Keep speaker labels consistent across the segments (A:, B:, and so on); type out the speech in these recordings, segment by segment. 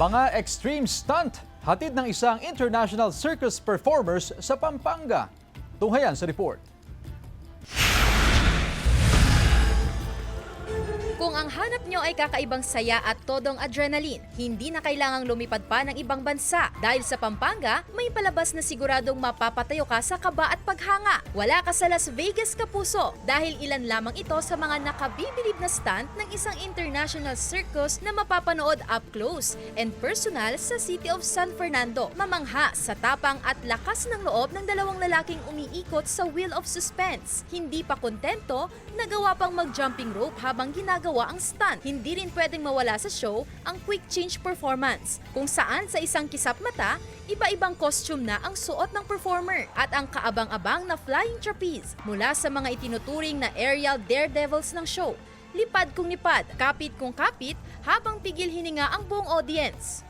A: Mga extreme stunt, hatid ng isang international circus performers sa Pampanga. Tunghayan sa report.
B: Kung ang hanap nyo ay kakaibang saya at todong adrenaline, hindi na kailangang lumipad pa ng ibang bansa. Dahil sa Pampanga, may palabas na siguradong mapapatayo ka sa kaba at paghanga. Wala ka sa Las Vegas, kapuso, dahil ilan lamang ito sa mga nakabibilib na stunt ng isang international circus na mapapanood up close and personal sa City of San Fernando. Mamangha sa tapang at lakas ng loob ng dalawang lalaking umiikot sa Wheel of Suspense. Hindi pa kontento, nagawa pang mag-jumping rope habang ginagawa ang stunt. Hindi rin pwedeng mawala sa show ang quick change performance, kung saan sa isang kisap mata, iba-ibang costume na ang suot ng performer at ang kaabang-abang na flying trapeze mula sa mga itinuturing na aerial daredevils ng show. Lipad kung lipad, kapit kung kapit, habang pigil hininga ang buong audience.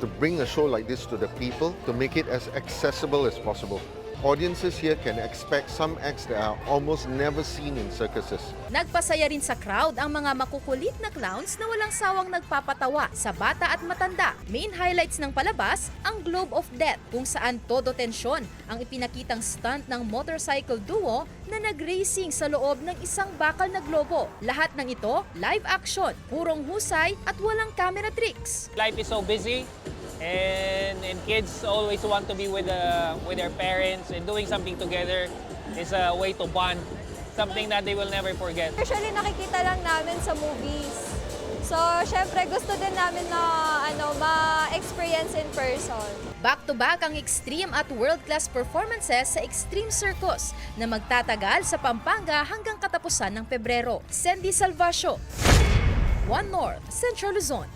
C: To bring a show like this to the people, to make it as accessible as possible. Audiences here can expect some acts that are almost never seen in circuses.
B: Nagpasaya rin sa crowd ang mga makukulit na clowns na walang sawang nagpapatawa sa bata at matanda. Main highlights ng palabas, ang Globe of Death, kung saan todo tensyon ang ipinakitang stunt ng motorcycle duo na nag-racing sa loob ng isang bakal na globo. Lahat ng ito, live action, purong husay at walang camera tricks.
D: Life is so busy, and kids always want to be with their parents, and doing something together is a way to bond, something that they will never forget.
E: Usually nakikita lang namin sa movies. So, syempre gusto din namin na ma-experience in person.
B: Back-to-back ang extreme at world-class performances sa Extreme Circus na magtatagal sa Pampanga hanggang katapusan ng Pebrero. Sandy Salvacio, One North, Central Luzon.